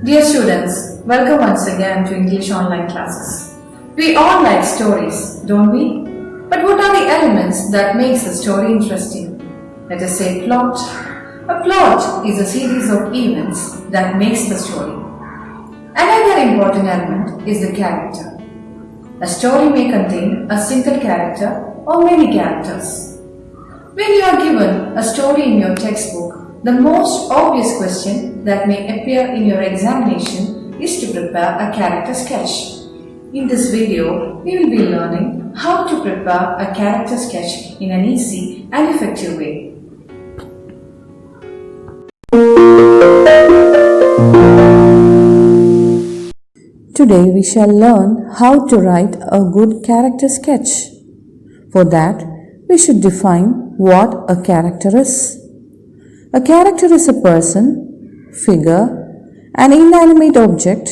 Dear students, welcome once again to English online classes. We all like stories, don't we? But what are the elements that makes a story interesting? Let us say plot. A plot is a series of events that makes the story. Another important element is the character. A story may contain a single character or many characters. When you are given a story in your textbook, the most obvious question that may appear in your examination is to prepare a character sketch. In this video, we will be learning how to prepare a character sketch in an easy and effective way. Today we shall learn how to write a good character sketch. For that, we should define what a character is. A character is a person, figure, an inanimate object,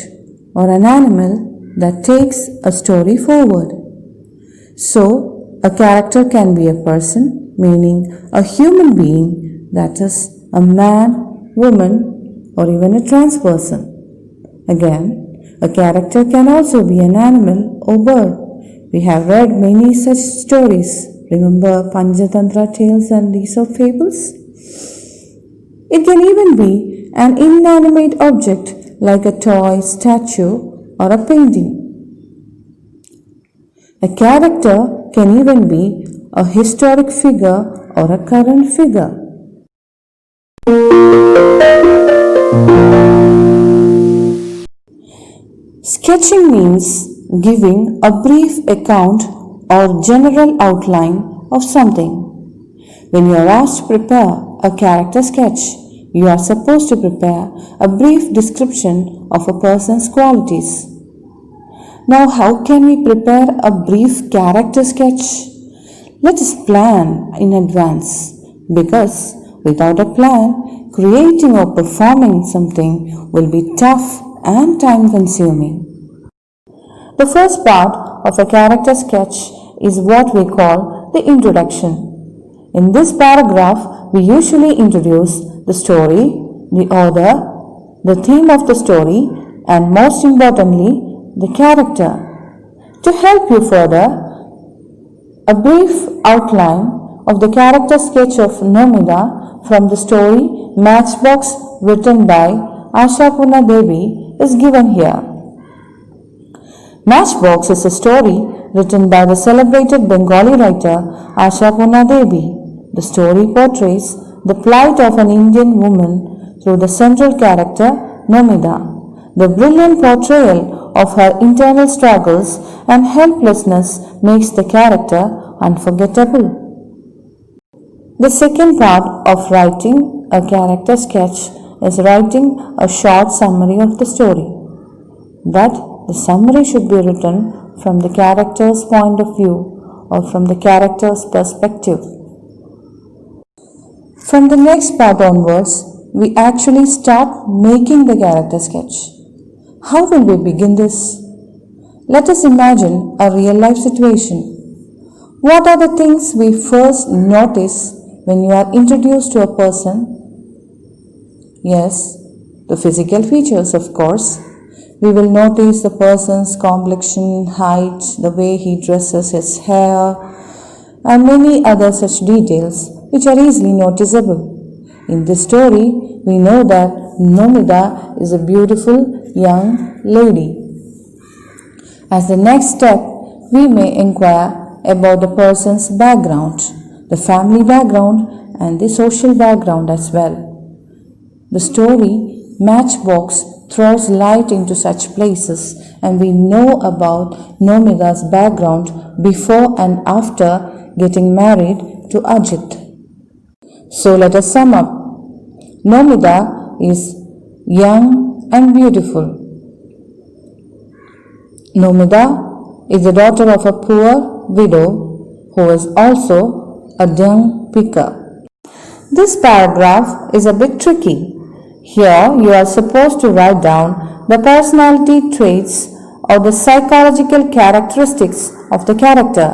or an animal that takes a story forward. So, a character can be a person, meaning a human being, that is, a man, woman, or even a trans person. Again, a character can also be an animal or bird. We have read many such stories. Remember Panchatantra tales and Aesop fables? It can even be an inanimate object like a toy, statue, or a painting. A character can even be a historic figure or a current figure. Sketching means giving a brief account or general outline of something. When you are asked to prepare a character sketch, you are supposed to prepare a brief description of a person's qualities. Now, how can we prepare a brief character sketch? Let us plan in advance, because without a plan, creating or performing something will be tough and time-consuming. The first part of a character sketch is what we call the introduction. In this paragraph, we usually introduce the story, the author, the theme of the story, and most importantly, the character. To help you further, a brief outline of the character sketch of Nomita from the story Matchbox written by Ashapurna Debi is given here. Matchbox is a story written by the celebrated Bengali writer Ashapurna Debi. The story portrays the plight of an Indian woman through the central character Nomita. The brilliant portrayal of her internal struggles and helplessness makes the character unforgettable. The second part of writing a character sketch is writing a short summary of the story. But the summary should be written from the character's point of view or from the character's perspective. From the next part onwards, we actually start making the character sketch. How will we begin this? Let us imagine a real life situation. What are the things we first notice when you are introduced to a person? Yes, the physical features, of course. We will notice the person's complexion, height, the way he dresses his hair, and many other such details which are easily noticeable. In this story, we know that Nomita is a beautiful young lady. As the next step, we may inquire about the person's background, the family background and the social background as well. The story Matchbox throws light into such places, and we know about Nomita's background before and after getting married to Ajit. So let us sum up. Nomita is young and beautiful. Nomita is the daughter of a poor widow who is also a dung picker. This paragraph is a bit tricky. Here you are supposed to write down the personality traits or the psychological characteristics of the character.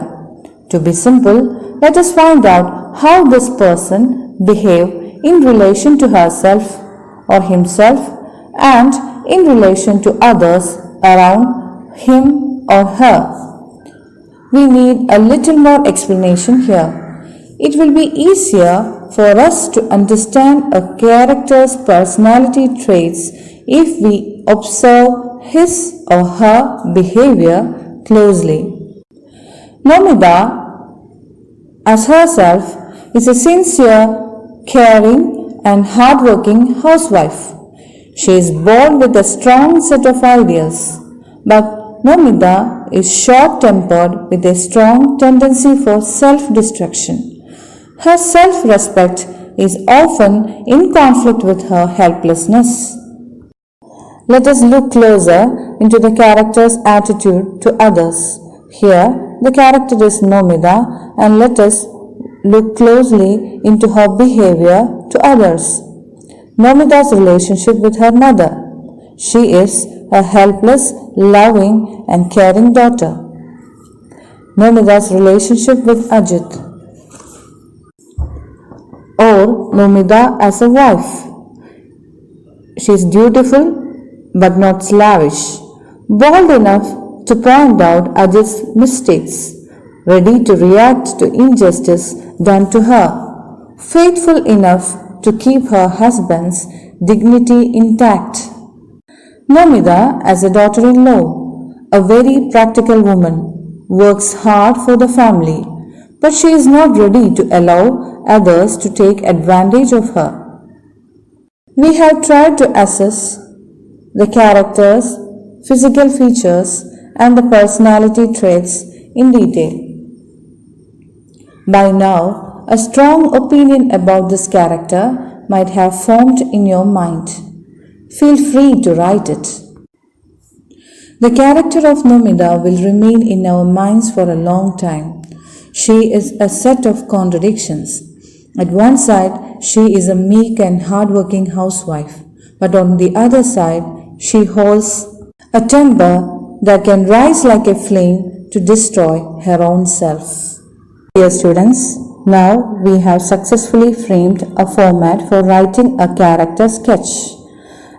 To be simple, let us find out how this person behaves in relation to herself or himself and in relation to others around him or her. We need a little more explanation here. It will be easier for us to understand a character's personality traits if we observe his or her behavior closely. Nomita, as herself, is a sincere, caring, and hardworking housewife. She is born with a strong set of ideals, but Nomita is short-tempered with a strong tendency for self-destruction. Her self-respect is often in conflict with her helplessness. Let us look closer into the character's attitude to others. Here, the character is Nomita, and let us look closely into her behavior to others. Nomita's relationship with her mother. She is a helpless, loving, and caring daughter. Nomita's relationship with Ajit. Or Nomita as a wife. She is dutiful but not slavish, bold enough to point out Ajit's mistakes, ready to react to injustice done to her, faithful enough to keep her husband's dignity intact. Nomita as a daughter-in-law, a very practical woman, works hard for the family, but she is not ready to allow others to take advantage of her. We have tried to assess the character's physical features and the personality traits in detail. By now, a strong opinion about this character might have formed in your mind. Feel free to write it. The character of Nomita will remain in our minds for a long time. She is a set of contradictions. At one side, she is a meek and hardworking housewife, but on the other side, she holds a temper that can rise like a flame to destroy her own self. Dear students, now we have successfully framed a format for writing a character sketch.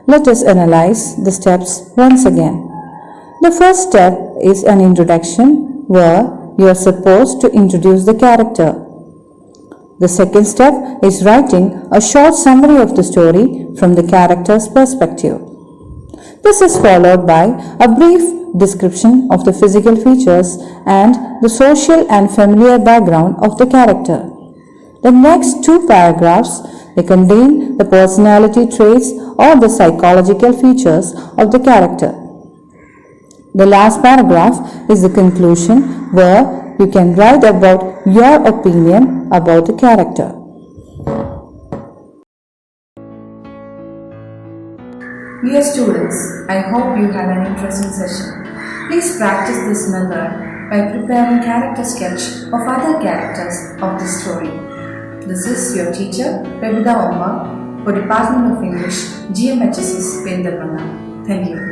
Let us analyze the steps once again. The first step is an introduction where you are supposed to introduce the character. The second step is writing a short summary of the story from the character's perspective. This is followed by a brief description of the physical features and the social and familiar background of the character. The next two paragraphs they contain the personality traits or the psychological features of the character. The last paragraph is the conclusion where you can write about your opinion about the character. Dear students, I hope you had an interesting session. Please practice this method by preparing character sketch of other characters of the story. This is your teacher, Pebida Omma, for Department of English, GMHSS, Pendamana. Thank you.